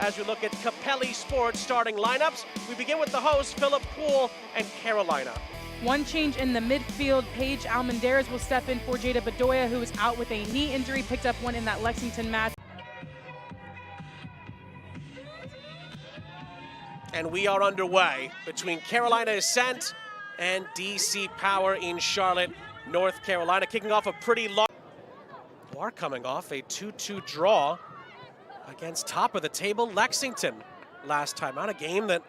as we look at Capelli Sports starting lineups. We begin with the hosts, Philip Poole and Carolina. One change in the midfield, Paige Almendarez will step in for Jada Bedoya, who is out with a knee injury, picked up one in that Lexington match. And we are underway between Carolina Ascent and DC Power in Charlotte, North Carolina, kicking off a pretty long. We are coming off a 2-2 draw against top of the table Lexington last time out, a game that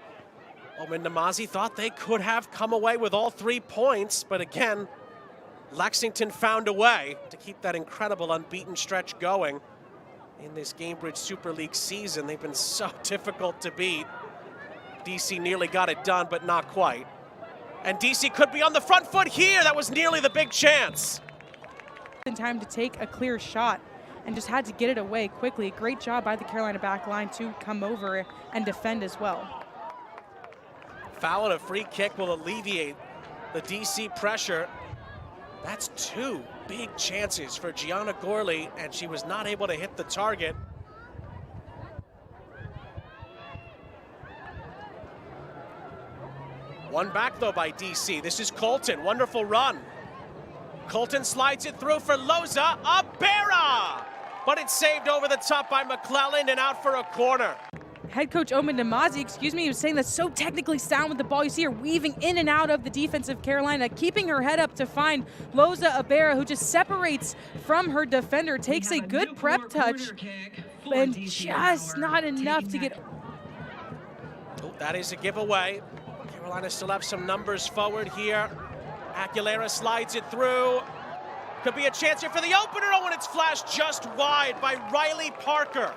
Namazi thought they could have come away with all 3 points, but again, Lexington found a way to keep that incredible unbeaten stretch going in this Gamebridge Super League season. They've been so difficult to beat. DC nearly got it done, but not quite. And DC could be on the front foot here. That was nearly the big chance. In time to take a clear shot and just had to get it away quickly. Great job by the Carolina back line to come over and defend as well. Foul and a free kick will alleviate the DC pressure. That's 2 big chances for Gianna Gourley, and she was not able to hit the target. One back though by DC. This is Colton, wonderful run. Colton slides it through for Loza, Aguilera! But it's saved over the top by McClellan and out for a corner. Head coach Namazi, he was saying that's so technically sound with the ball. You see her weaving in and out of the defense of Carolina, keeping her head up to find Loza Aguilera, who just separates from her defender, takes a good prep touch, and just not enough to get. Oh, that is a giveaway. Carolina still have some numbers forward here. Aguilera slides it through. Could be a chance here for the opener. Oh, and it's flashed just wide by Riley Parker.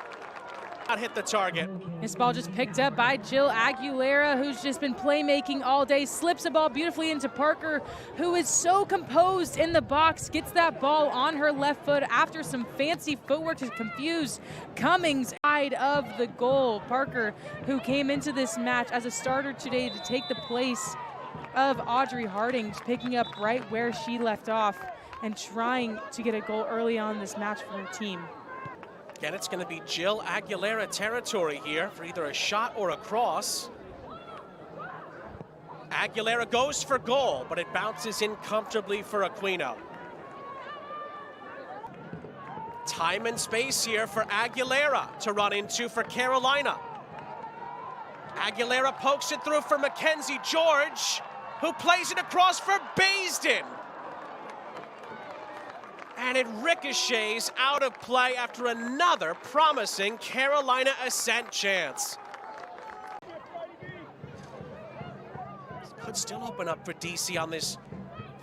Not hit the target. This ball just picked up by Jill Aguilera, who's just been playmaking all day. Slips the ball beautifully into Parker, who is so composed in the box. Gets that ball on her left foot after some fancy footwork to confuse Cummings side of the goal. Parker, who came into this match as a starter today to take the place of Audrey Harding, picking up right where she left off and trying to get a goal early on in this match for her team. Again, it's going to be Jill Aguilera territory here for either a shot or a cross. Aguilera goes for goal, but it bounces in comfortably for Aquino. Time and space here for Aguilera to run into for Carolina. Aguilera pokes it through for Mackenzie George, who plays it across for Baisden. And it ricochets out of play after another promising Carolina Ascent chance. Could still open up for DC on this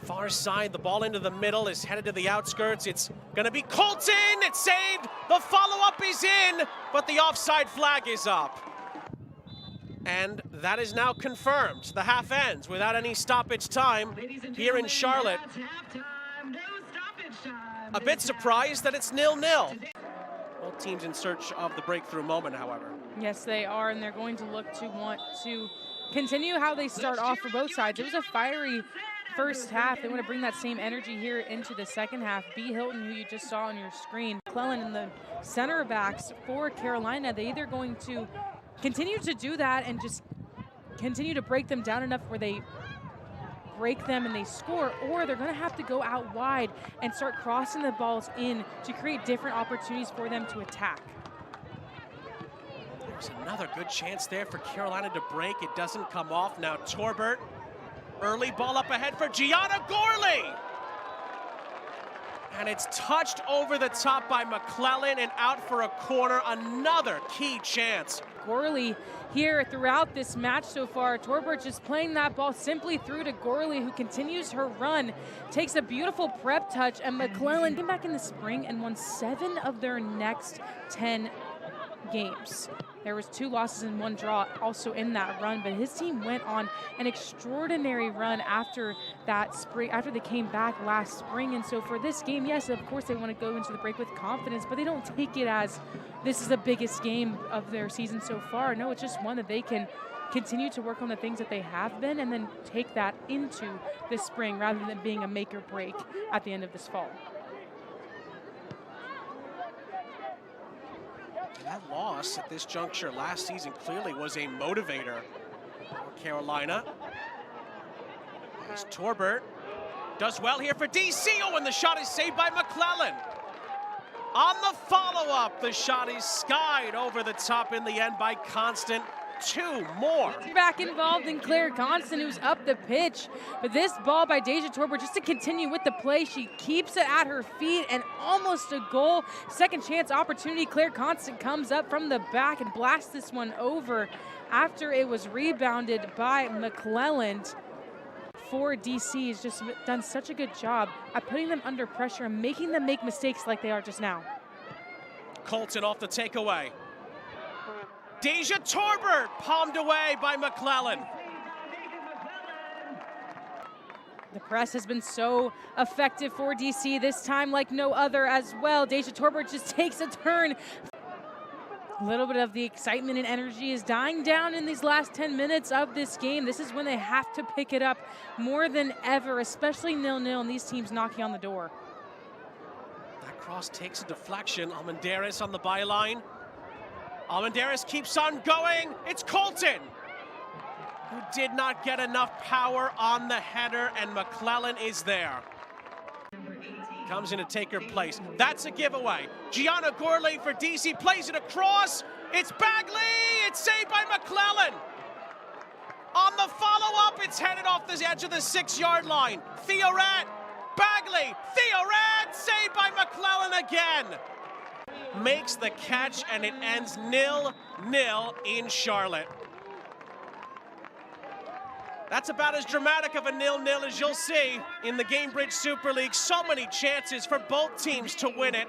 far side. The ball into the middle is headed to the outskirts. It's gonna be Colton, it's saved. The follow-up is in, but the offside flag is up. And that is now confirmed. The half ends without any stoppage time here in Charlotte. A bit surprised that it's 0-0. Both teams in search of the breakthrough moment, however. Yes, they are, and they're going to look to want to continue how they start off for both sides. It was a fiery first half. They want to bring that same energy here into the second half. B Hylton, who you just saw on your screen, McClellan and the center backs for Carolina, they're either going to continue to do that and just continue to break them down enough where they break them and they score, or they're going to have to go out wide and start crossing the balls in to create different opportunities for them to attack. There's another good chance there for Carolina to break. It doesn't come off. Now Torbert, early ball up ahead for Gianna Gourley. And it's touched over the top by McClellan and out for a corner. Another key chance. Gourley here throughout this match so far. Torbert just playing that ball simply through to Gourley, who continues her run, takes a beautiful prep touch, and McClellan came back in the spring and won 7 of their next 10 games. There was 2 losses and 1 draw also in that run, but his team went on an extraordinary run after that spring, after they came back last spring. And so for this game, yes, of course they want to go into the break with confidence, but they don't take it as this is the biggest game of their season so far. No, it's just one that they can continue to work on the things that they have been and then take that into this spring rather than being a make or break at the end of this fall. That loss at this juncture last season clearly was a motivator for Carolina. As Torbert does well here for DC. Oh, and the shot is saved by McClellan. On the follow-up, the shot is skied over the top in the end by Constant. 2 more. Back involved in Claire Constant, who's up the pitch. But this ball by Dasia Torbert, just to continue with the play, she keeps it at her feet and almost a goal. Second chance opportunity. Claire Constant comes up from the back and blasts this one over after it was rebounded by McClellan. For DC has just done such a good job at putting them under pressure and making them make mistakes like they are just now. Colton off the takeaway. Dasia Torbert palmed away by McClellan. The press has been so effective for DC this time like no other as well. Dasia Torbert just takes a turn. A little bit of the excitement and energy is dying down in these last 10 minutes of this game. This is when they have to pick it up more than ever, especially 0-0 and these teams knocking on the door. That cross takes a deflection. Almendares on the byline. Almendares keeps on going. It's Colton, who did not get enough power on the header, and McClellan is there. Comes in to take her place. That's a giveaway. Gianna Gourley for DC plays it across. It's Bagley. It's saved by McClellan. On the follow-up, it's headed off the edge of the 6-yard line. Theoret, Bagley, Theoret, saved by McClellan again. Makes the catch, and it ends 0-0 in Charlotte. That's about as dramatic of a 0-0 as you'll see in the Gamebridge Super League. So many chances for both teams to win it.